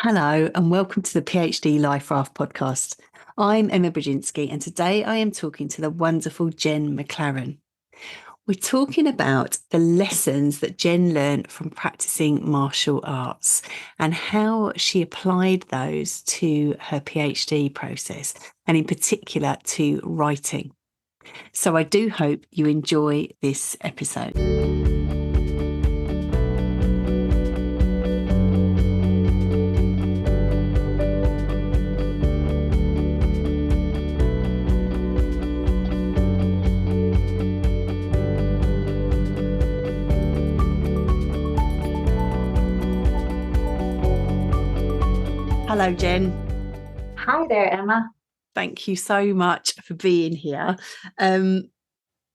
Hello, and welcome to the PhD Life Raft podcast. I'm Emma Brzezinski, and today I am talking to the wonderful Jenn McClearen. We're talking about the lessons that Jenn learned from practicing martial arts and how she applied those to her PhD process, and in particular to writing. So I do hope you enjoy this episode. Hello, Jenn. Hi there, Emma. Thank you so much for being here. And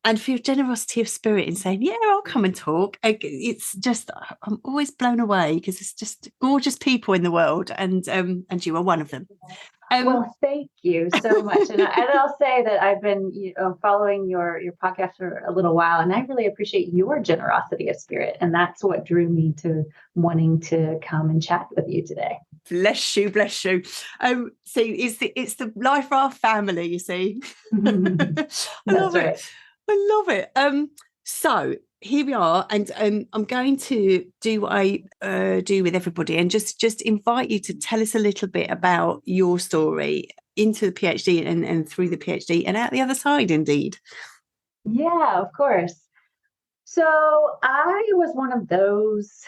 for your generosity of spirit in saying, yeah, I'll come and talk. It's just, I'm always blown away because it's just gorgeous people in the world, and you are one of them. Well, thank you so much. And I'll say that I've been following your podcast for a little while, and I really appreciate your generosity of spirit. And that's what drew me to wanting to come and chat with you today. Bless you, bless you. So it's the Life Raft family, you see. I love right. it. I love it. So here we are, and I'm going to do what I do with everybody, and just invite you to tell us a little bit about your story into the PhD and through the PhD and out the other side, indeed. Yeah, of course. So I was one of those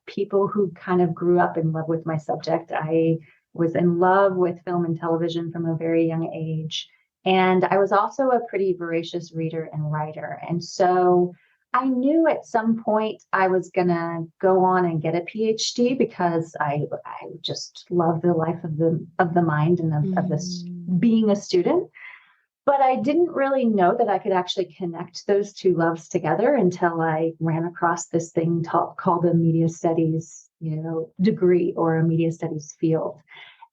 people who kind of grew up in love with my subject. I was in love with film and television from a very young age. And I was also a pretty voracious reader and writer. And so I knew at some point I was going to go on and get a PhD because I just love the life of the mind and of this being a student. But I didn't really know that I could actually connect those two loves together until I ran across this thing called a media studies, degree or a media studies field.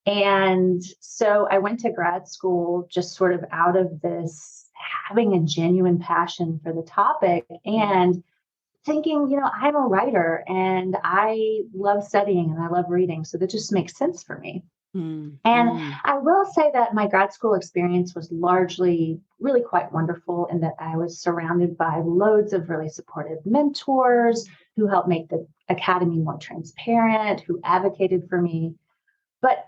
And so I went to grad school just sort of out of this having a genuine passion for the topic and thinking, I'm a writer and I love studying and I love reading. So that just makes sense for me. And I will say that my grad school experience was largely really quite wonderful in that I was surrounded by loads of really supportive mentors who helped make the academy more transparent, who advocated for me. But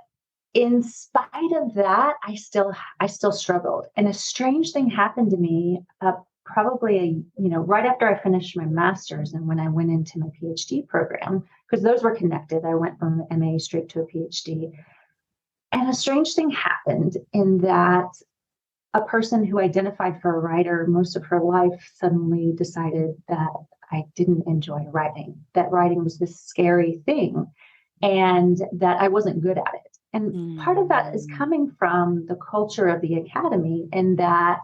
in spite of that, I still struggled. And a strange thing happened to me probably, right after I finished my master's and when I went into my PhD program, because those were connected. I went from an MA straight to a PhD. And a strange thing happened in that a person who identified for a writer most of her life suddenly decided that I didn't enjoy writing, that writing was this scary thing, and that I wasn't good at it. And part of that is coming from the culture of the academy, and that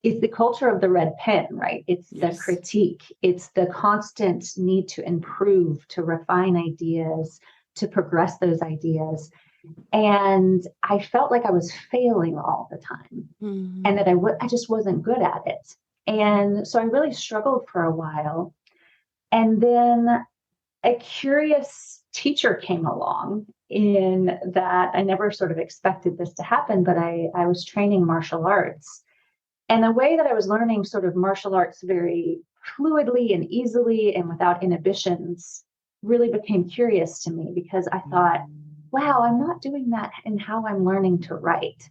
it's the culture of the red pen, right? It's the critique. It's the constant need to improve, to refine ideas, to progress those ideas. And I felt like I was failing all the time and that I just wasn't good at it. And so I really struggled for a while. And then a curious teacher came along in that I never sort of expected this to happen, but I was training martial arts. And the way that I was learning sort of martial arts very fluidly and easily and without inhibitions really became curious to me because I thought, wow, I'm not doing that in how I'm learning to write.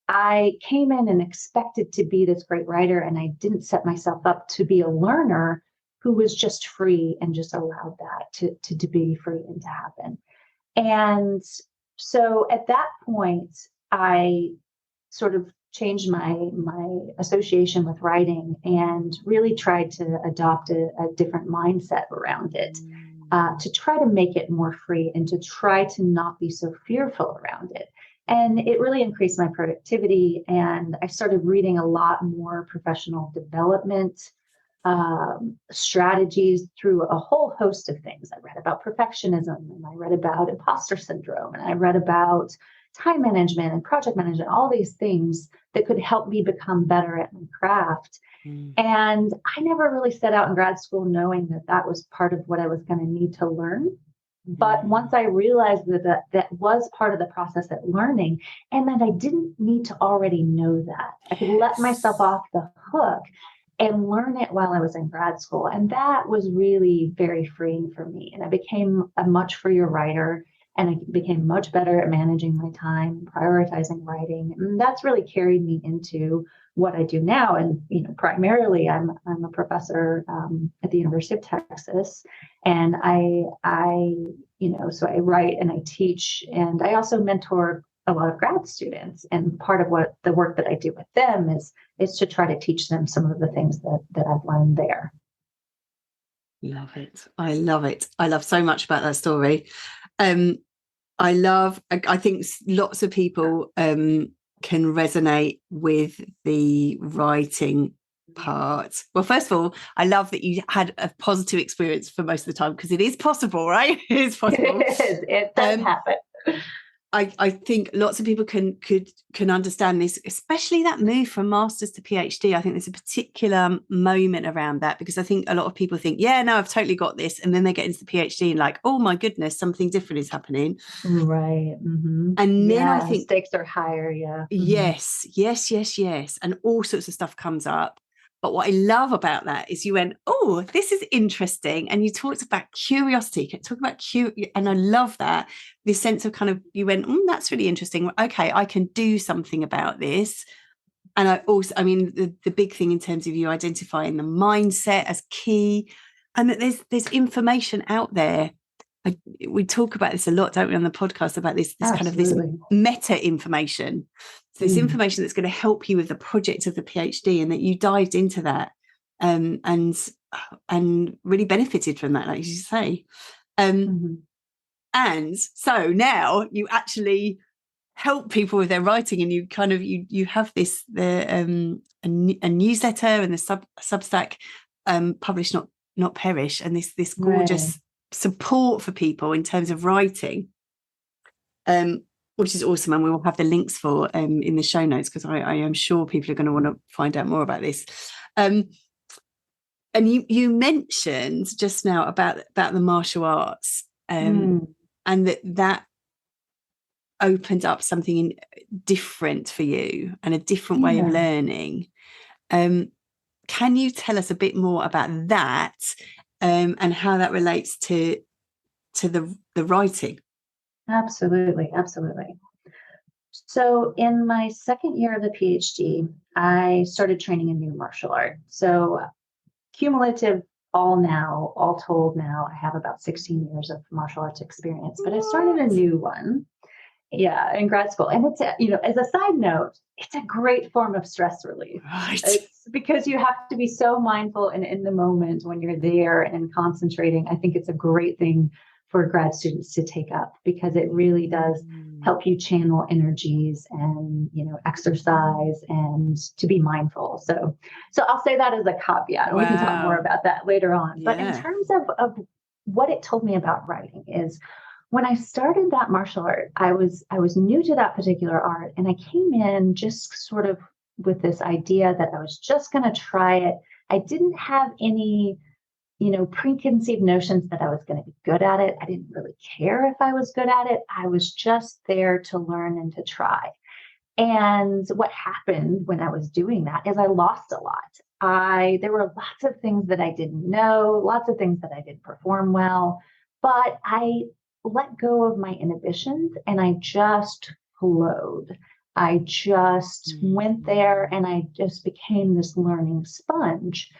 I came in and expected to be this great writer, and I didn't set myself up to be a learner who was just free and just allowed that to be free and to happen. And so at that point, I sort of changed my association with writing and really tried to adopt a different mindset around it. To try to make it more free and to try to not be so fearful around it. And it really increased my productivity. And I started reading a lot more professional development strategies through a whole host of things. I read about perfectionism, and I read about imposter syndrome, and I read about time management and project management, all these things that could help me become better at my craft. And I never really set out in grad school knowing that that was part of what I was going to need to learn. But once I realized that was part of the process at learning, and that I didn't need to already know that, I could let myself off the hook and learn it while I was in grad school. And that was really very freeing for me. And I became a much freer writer, and I became much better at managing my time, prioritizing writing. And that's really carried me into what I do now. And, primarily I'm a professor at the University of Texas, and so I write and I teach, and I also mentor a lot of grad students. And part of what the work that I do with them is to try to teach them some of the things that I've learned there. Love it. I love it. I love so much about that story. I think lots of people can resonate with the writing part. Well, first of all, I love that you had a positive experience for most of the time, because it is possible, right? It is possible. It does happen. I think lots of people can understand this, especially that move from master's to PhD. I think there's a particular moment around that, because I think a lot of people think, yeah, no, I've totally got this. And then they get into the PhD and like, oh my goodness, something different is happening. Right. Mm-hmm. And then I think stakes are higher. Yeah. Yes. And all sorts of stuff comes up. But what I love about that is you went, oh, this is interesting. And you talked about curiosity, and I love that. This sense of kind of, you went, that's really interesting. Okay, I can do something about this. And the big thing in terms of you identifying the mindset as key, and that there's information out there. We talk about this a lot, don't we, on the podcast, about this kind of this meta information. So this information that's going to help you with the project of the PhD, and that you dived into that and really benefited from that, like you say. And so now you actually help people with their writing, and you kind of you have this a newsletter and the Substack, Publish Not Perish, and this gorgeous support for people in terms of writing, which is awesome. And we will have the links for in the show notes, because I am sure people are going to want to find out more about this. And you mentioned just now about the martial arts, and that opened up something different for you and a different way of learning. Can you tell us a bit more about that, and how that relates to the writing? Absolutely. So in my second year of the PhD, I started training a new martial art. So cumulative, all told now, I have about 16 years of martial arts experience, but I started a new one. Yeah, in grad school. And it's, as a side note, it's a great form of stress relief. Right. It's because you have to be so mindful and in the moment when you're there and concentrating. I think it's a great thing for grad students to take up, because it really does help you channel energies and, exercise and to be mindful. So I'll say that as a caveat. Wow. We can talk more about that later on. Yeah. But in terms of what it told me about writing is, when I started that martial art, I was new to that particular art, and I came in just sort of with this idea that I was just going to try it. I didn't have any, preconceived notions that I was going to be good at it. I didn't really care if I was good at it. I was just there to learn and to try. And what happened when I was doing that is I lost a lot. There were lots of things that I didn't know, lots of things that I didn't perform well, but I let go of my inhibitions and I just flowed. I just went there and I just became this learning sponge.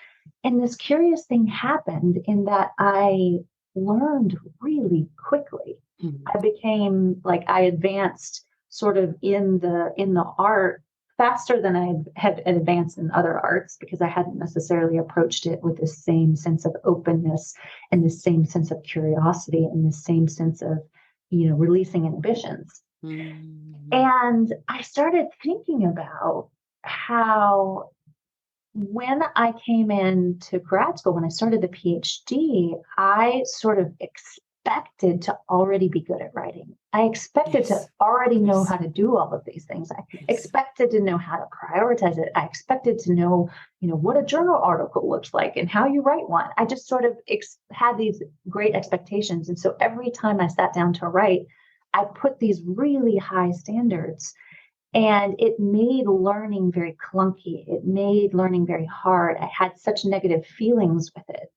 And this curious thing happened in that I learned really quickly. I became I advanced sort of in the art faster than I had advanced in other arts, because I hadn't necessarily approached it with the same sense of openness and the same sense of curiosity and the same sense of, releasing inhibitions. And I started thinking about how when I came into grad school, when I started the PhD, I sort of expected to already be good at writing. I expected to Yes. already know Yes. how to do all of these things. I Yes. expected to know how to prioritize it. I expected to know, what a journal article looks like and how you write one. I just sort of had these great expectations. And so every time I sat down to write, I put these really high standards. And it made learning very clunky. It made learning very hard. I had such negative feelings with it.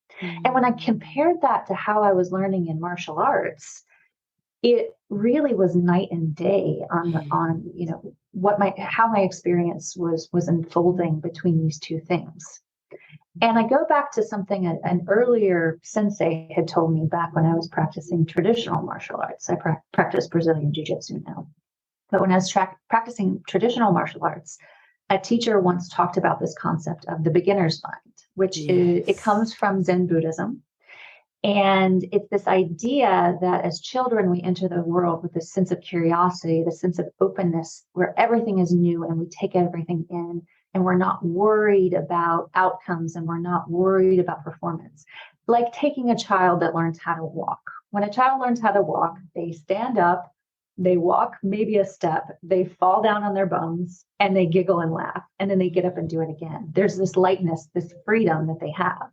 And when I compared that to how I was learning in martial arts, it really was night and day on how my experience was unfolding between these two things. And I go back to something an earlier sensei had told me back when I was practicing traditional martial arts. I practice Brazilian Jiu-Jitsu now. But when I was practicing traditional martial arts, a teacher once talked about this concept of the beginner's mind, which it comes from Zen Buddhism. And it's this idea that as children, we enter the world with this sense of curiosity, the sense of openness, where everything is new and we take everything in, and we're not worried about outcomes and we're not worried about performance. Like taking a child that learns how to walk. When a child learns how to walk, they stand up, they walk maybe a step, they fall down on their bums, and they giggle and laugh, and then they get up and do it again. There's this lightness, this freedom that they have.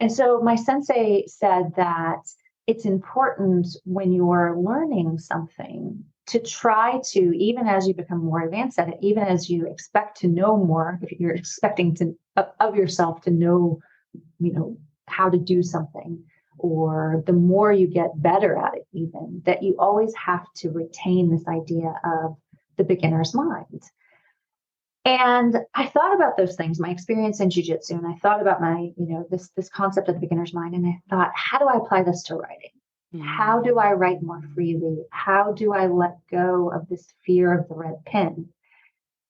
And so my sensei said that it's important when you're learning something to try to, even as you become more advanced at it, even as you expect to know more, if you're expecting to of yourself to know, how to do something, or the more you get better at it, even, that you always have to retain this idea of the beginner's mind. And I thought about those things, my experience in jiu-jitsu, and I thought about my, this concept of the beginner's mind. And I thought, how do I apply this to writing? How do I write more freely? How do I let go of this fear of the red pen?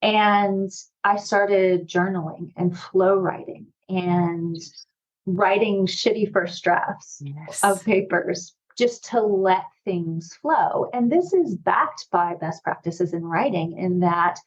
And I started journaling and flow writing and writing shitty first drafts of papers just to let things flow. And this is backed by best practices in writing, in that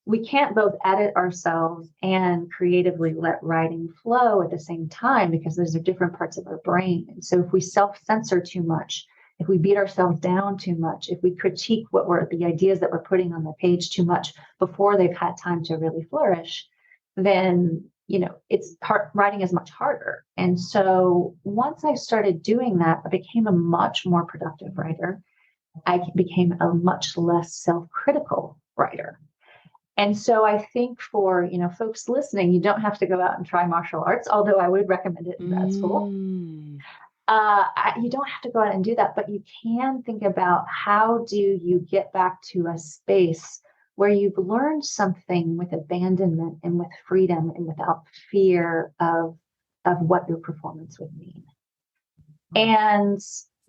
we can't both edit ourselves and creatively let writing flow at the same time, because those are different parts of our brain. And so if we self-censor too much, if we beat ourselves down too much, if we critique the ideas that we're putting on the page too much before they've had time to really flourish, then it's hard, writing is much harder. And so once I started doing that, I became a much more productive writer. I became a much less self-critical writer. And so I think for, folks listening, you don't have to go out and try martial arts, although I would recommend it in grad school. You don't have to go out and do that, but you can think about, how do you get back to a space where you've learned something with abandonment and with freedom and without fear of what your performance would mean. And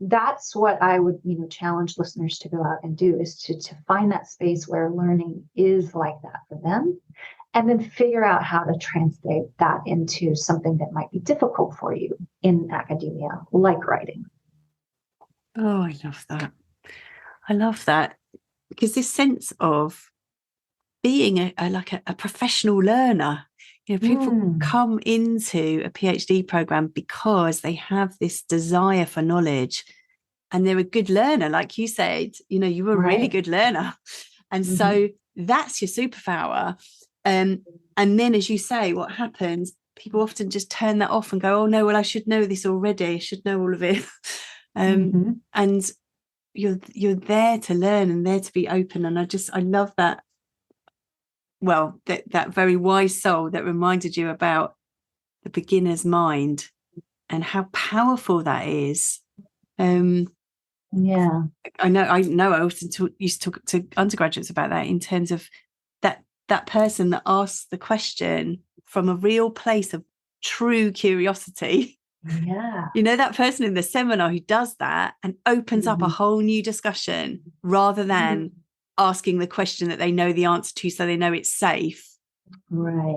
that's what I would, challenge listeners to go out and do, is to find that space where learning is like that for them, and then figure out how to translate that into something that might be difficult for you in academia, like writing. Oh, I love that. I love that, because this sense of being a professional learner, people come into a PhD program because they have this desire for knowledge, and they're a good learner. Like you said, you were a really good learner. And so that's your superpower. And then, as you say, what happens, people often just turn that off and go, oh no, well, I should know this already. I should know all of it. And you're there to learn and there to be open. And I love that. Well, that very wise soul that reminded you about the beginner's mind and how powerful that is. I know I often used to talk to undergraduates about that, in terms of that person that asks the question from a real place of true curiosity. That person in the seminar who does that and opens up a whole new discussion, rather than asking the question that they know the answer to so they know it's safe.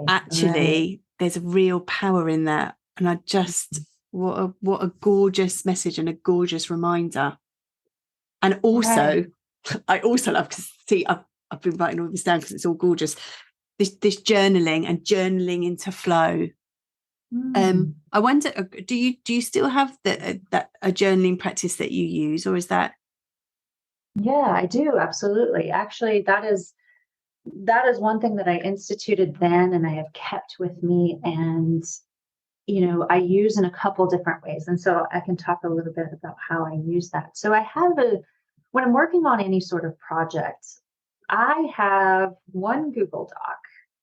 Actually, there's a real power in that. And I just, what a gorgeous message and a gorgeous reminder. And also, I also love, because I've been writing all this down because it's all gorgeous, this journaling and journaling into flow. I wonder, do you still have that a journaling practice that you use, or is that? Yeah, I do. Absolutely. Actually, that is one thing that I instituted then and I have kept with me. And, I use in a couple different ways. And so I can talk a little bit about how I use that. So when I'm working on any sort of project, I have one Google Doc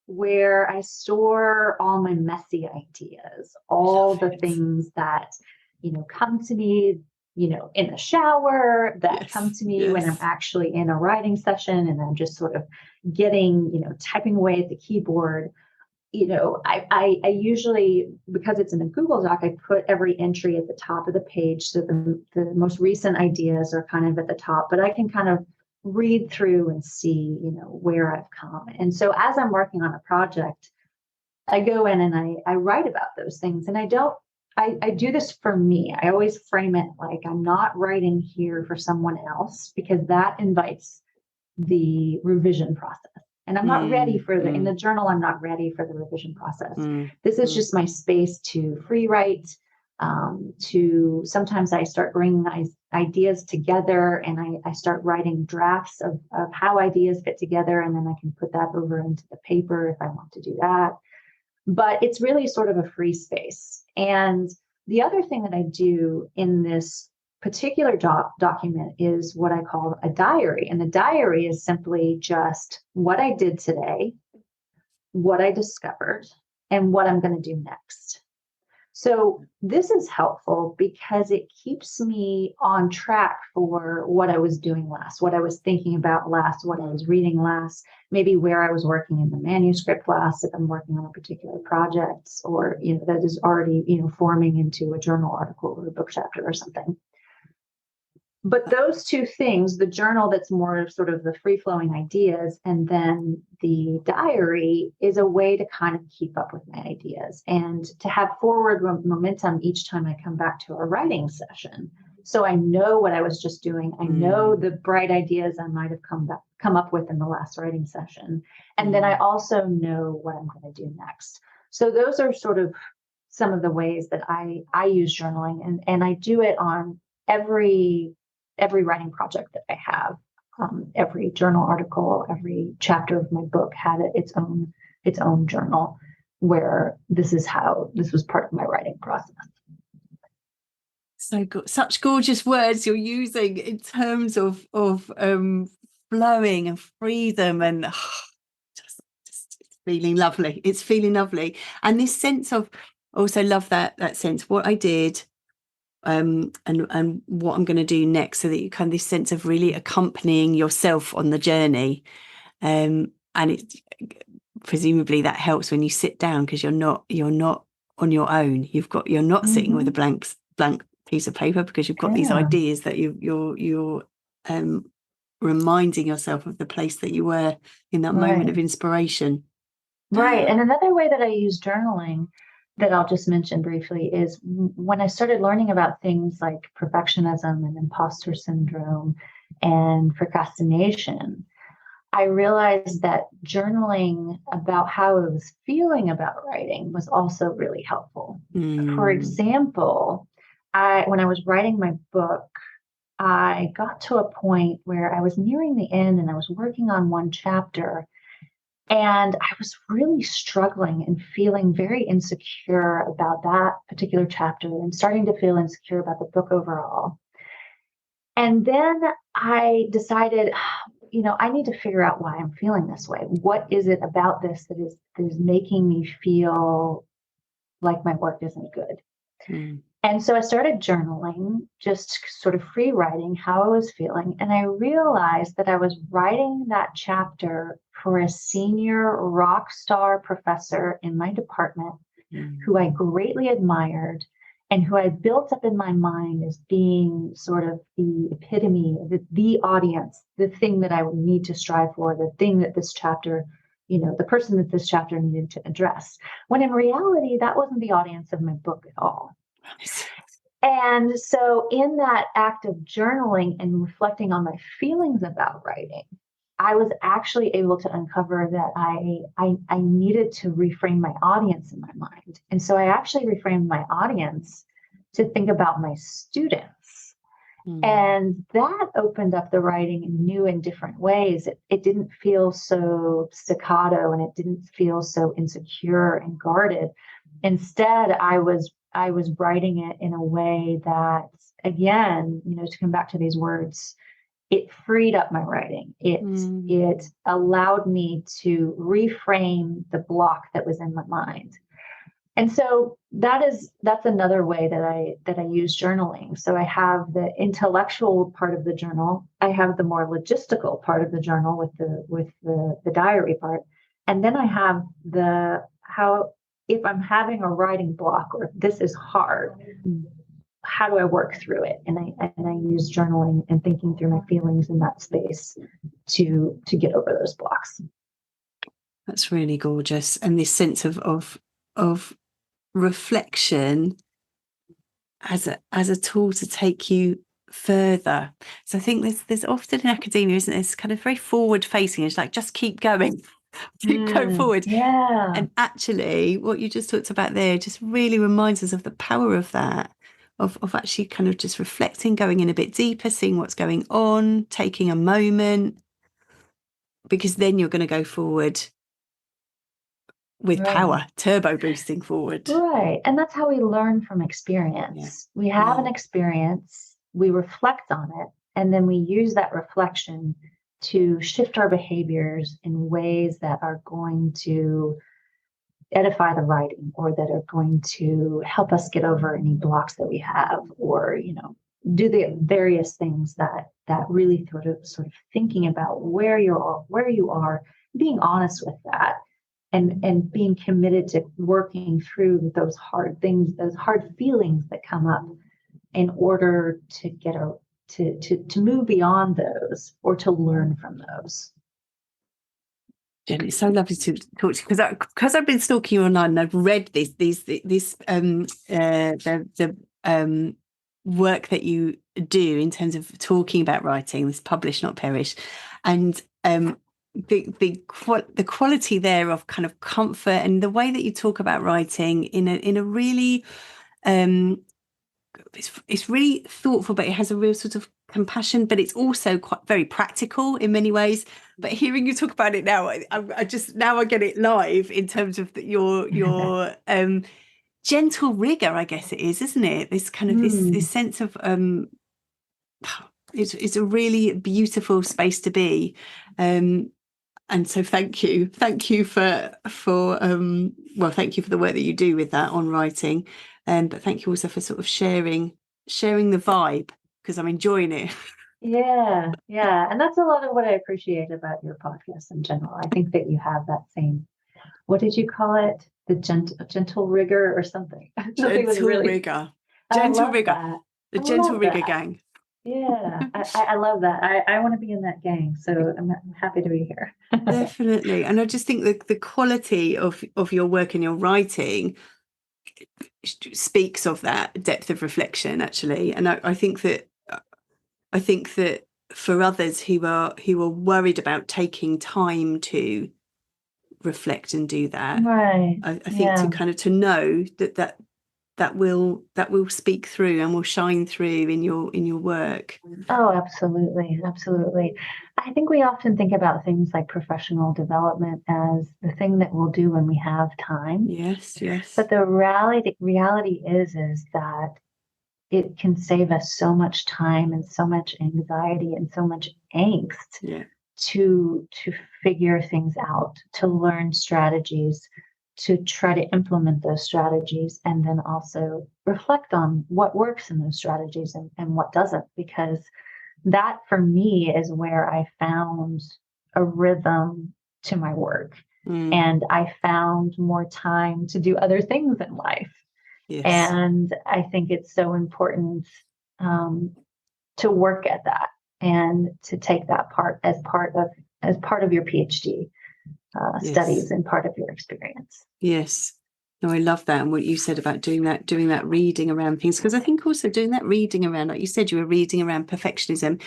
where I store all my messy ideas, all Love the it. things that, come to me, in the shower, that come Yes, to me when I'm yes. actually in a writing session and I'm just sort of getting, typing away at the keyboard. I usually, because it's in a Google Doc, I put every entry at the top of the page. So the most recent ideas are kind of at the top, but I can kind of read through and see, where I've come. And so as I'm working on a project, I go in and I write about those things. And I do this for me. I always frame it like I'm not writing here for someone else because that invites the revision process. And I'm not ready Mm, for in the mm, journal, I'm not ready for the revision process. mm, This is mm, just my space to free write. To sometimes I start bringing ideas together and I start writing drafts of how ideas fit together. And then I can put that over into the paper if I want to do that. But it's really sort of a free space. And the other thing that I do in this particular document is what I call a diary. And the diary is simply just what I did today, what I discovered, and what I'm going to do next. So this is helpful because it keeps me on track for what I was doing last, what I was thinking about last, what I was reading last, maybe where I was working in the manuscript last, if I'm working on a particular project or, that is already, forming into a journal article or a book chapter or something. But those two things, the journal that's more sort of the free flowing ideas, and then the diary is a way to kind of keep up with my ideas and to have forward momentum each time I come back to a writing session. So I know what I was just doing. I know mm, the bright ideas I might have come up with in the last writing session. And then I mm. also know what I'm going to do next. So those are sort of some of the ways that I use journaling, and I do it on every writing project that I have. Every journal article, every chapter of my book had its own journal where this was part of my writing process. So good, such gorgeous words you're using in terms of flowing and freedom and just it's feeling lovely. It's feeling lovely, and this sense of also love that sense what I did, and what I'm going to do next, so that you kind of this sense of really accompanying yourself on the journey, and it presumably that helps when you sit down because you're not on your own. You're not sitting with a Mm-hmm. blank piece of paper because you've got these Yeah. ideas that you're um, reminding yourself of the place that you were in that moment Right. of inspiration. Right. And another way that I use journaling that I'll just mention briefly is when I started learning about things like perfectionism and imposter syndrome and procrastination, I realized that journaling about how I was feeling about writing was also really helpful. For Mm, example, when I was writing my book, I got to a point where I was nearing the end and I was working on one chapter and I was really struggling and feeling very insecure about that particular chapter and starting to feel insecure about the book overall. And then I decided, I need to figure out why I'm feeling this way. What is it about this that is making me feel like my work isn't good? mm, And so I started journaling, just sort of free writing how I was feeling. And I realized that I was writing that chapter for a senior rock star professor in my department mm, who I greatly admired and who I built up in my mind as being sort of the epitome, the audience, the thing that I would need to strive for, the thing that this chapter, the person that this chapter needed to address. When in reality, that wasn't the audience of my book at all. And so, in that act of journaling and reflecting on my feelings about writing, I was actually able to uncover that I needed to reframe my audience in my mind. And so I actually reframed my audience to think about my students. And that opened up the writing in new and different ways. It didn't feel so staccato, and it didn't feel so insecure and guarded. Instead, I was writing it in a way that, again, to come back to these words, it freed up my writing. It allowed me to reframe the block that was in my mind. And so that's another way that I use journaling. So I have the intellectual part of the journal. I have the more logistical part of the journal with the diary part. And then I have how, if I'm having a writing block or if this is hard, how do I work through it? And I use journaling and thinking through my feelings in that space to get over those blocks. That's really gorgeous. And this sense of reflection as a tool to take you further. So I think there's often in academia, isn't there, it's kind of very forward facing. It's like, just keep going. Keep going forward. Yeah. And actually what you just talked about there just really reminds us of the power of that, of actually kind of just reflecting, going in a bit deeper, seeing what's going on, taking a moment, because then you're going to go forward with power, turbo boosting forward. Right. And that's how we learn from experience. We have an experience, we reflect on it, and then we use that reflection to shift our behaviors in ways that are going to edify the writing, or that are going to help us get over any blocks that we have, or, do the various things that really sort of thinking about where you are, being honest with that, and being committed to working through those hard things, those hard feelings that come up, in order to get to move beyond those, or to learn from those. Jenn, it's so lovely to talk to you, because I've been stalking you online and I've read the work that you do in terms of talking about writing, this publish not perish, and the quality there of kind of comfort, and the way that you talk about writing in a really it's really thoughtful, but it has a real sort of compassion, but it's also quite very practical in many ways. But hearing you talk about it now, I just now I get it live in terms of your gentle rigor, I guess it is, isn't it? This kind of this sense of it's a really beautiful space to be. And so thank you for thank you for the work that you do with that on writing, but thank you also for sort of sharing the vibe, because I'm enjoying it. Yeah, and that's a lot of what I appreciate about your podcast in general. I think that you have that same, what did you call it, the gentle rigor or something? Gentle rigor, the gentle rigor gang. Yeah, I love that. I want to be in that gang, so I'm happy to be here. Definitely. And I just think the quality of your work and your writing speaks of that depth of reflection, actually. And I think that for others who are worried about taking time to reflect and do that, right, I think to kind of to know that will speak through and will shine through in your work. Oh, absolutely. I think we often think about things like professional development as the thing that we'll do when we have time. Yes. But the reality is that it can save us so much time and so much anxiety and so much angst to figure things out, to learn strategies, to try to implement those strategies, and then also reflect on what works in those strategies and what doesn't, because that for me is where I found a rhythm to my work. And I found more time to do other things in life. Yes. And I think it's so important to work at that, and to take that part as part of your PhD studies and part of your experience. Yes. No, I love that. And what you said about doing that reading around things, because I think also doing that reading around, like you said, you were reading around perfectionism.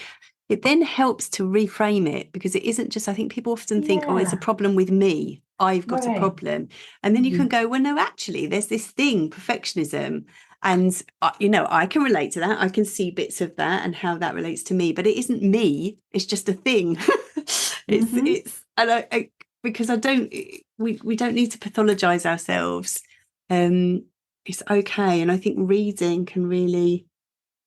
it then helps to reframe it, because it isn't just, I think people often think, oh, it's a Yeah. problem with me. I've got a Right. problem. And then you can Mhm. go, well, no, actually, there's this thing, perfectionism. And, you know, I can relate to that. I can see bits of that and how that relates to me, but it isn't me. It's just a thing. Mhm. And because I don't, we don't need to pathologize ourselves. It's okay. And I think reading can really,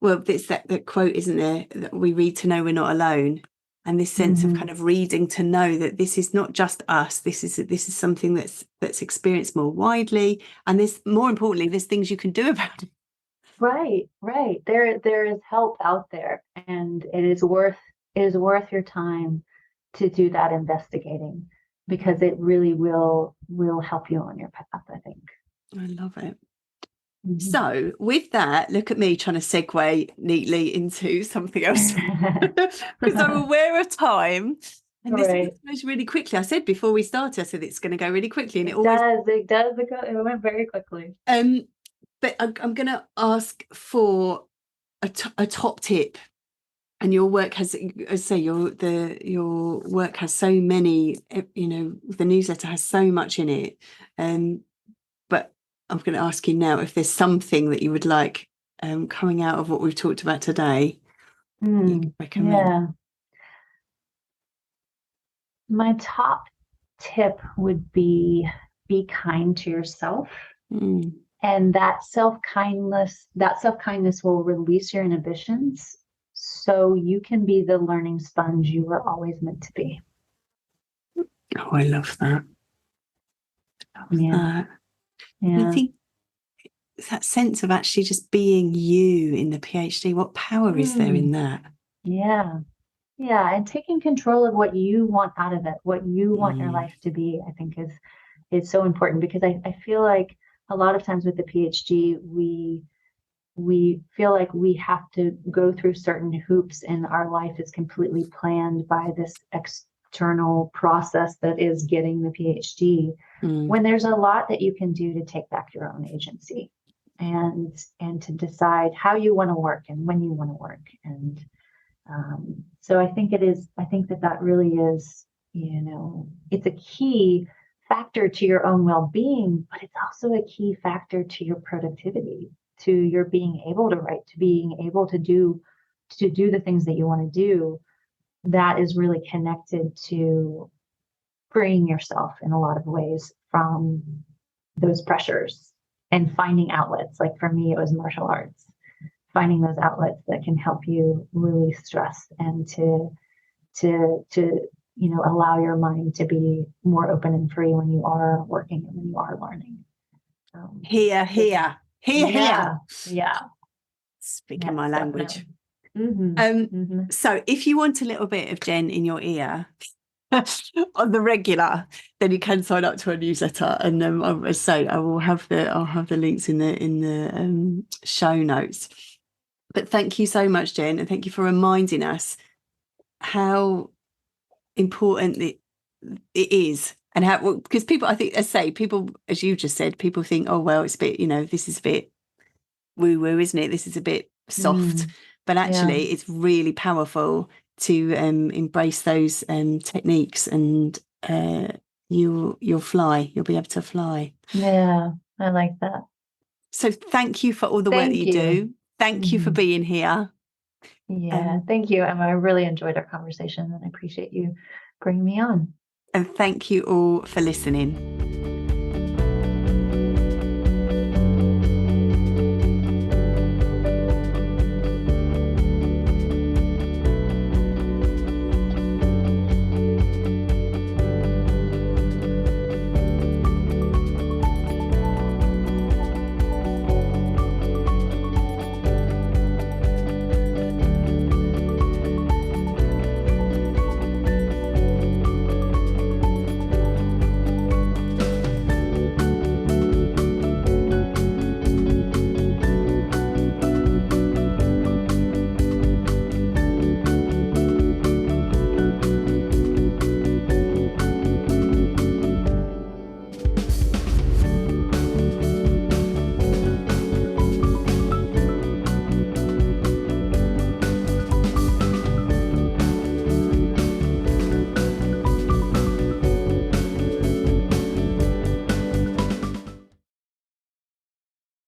well, it's that quote, isn't there, that we read to know we're not alone, and this sense of kind Mhm. of reading to know that this is not just us. This is something that's experienced more widely, and there's, more importantly, there's things you can do about it. Right, right. There is help out there, and it is worth your time to do that investigating, because it really will help you on your path, I think. I love it. Mhm. So, with that, look at me trying to segue neatly into something else, because I'm aware of time. And this always Right. goes really quickly. I said before we started, I said it's going to go really quickly, and it It always. does. It does. It went very quickly. Um, but I'm going to ask for a top tip. And your work has, as I say, your work has so many. You know, the newsletter has so much in it. But I'm going to ask you now if there's something that you would like, coming out of what we've talked about today, you could recommend. Yeah. My top tip would be kind to yourself. Mm. And that self-kindness will release your inhibitions so you can be the learning sponge you were always meant to be. Oh, I love that. Love Yeah. that. And I Yeah. think that sense of actually just being you in the PhD, what power is there in Mm, that? yeah. Yeah. And taking control of what you want out of it, what you want your Mm. life to be, I think is so important, because I feel like a lot of times with the PhD, we feel like we have to go through certain hoops, and our life is completely planned by this external process that is getting the PhD, Mm. when there's a lot that you can do to take back your own agency, and to decide how you want to work and when you want to work. And so I think that really is, it's a key factor to your own well-being, but it's also a key factor to your productivity, to your being able to write, to being able to do the things that you want to do. That is really connected to freeing yourself in a lot of ways from those pressures and finding outlets. Like for me, it was martial arts, finding those outlets that can help you release stress, and to allow your mind to be more open and free when you are working and when you are learning. Um, Here, so here, here, here. yeah, yeah, Speaking yes, my definitely. language. Hmm. Um, Hmm. so if you want a little bit of Jen in your ear on the regular, then you can sign up to our newsletter. And as I say, I'll have the links in the show notes. But thank you so much, Jen, and thank you for reminding us how important it is, and how, because people, I think, as I say, people, as you just said, people think, oh well, it's a bit, this is a bit woo woo, isn't it? This is a bit soft, Mm, but yeah, actually, it's really powerful to embrace those techniques, and you'll fly. You'll be able to fly. yeah, I like that. So thank you for all the work that Thank you you. do. Thank you for Hmm. being here. Yeah, Um, thank you, Emma. I really enjoyed our conversation, and I appreciate you bringing me on. and thank you all for listening.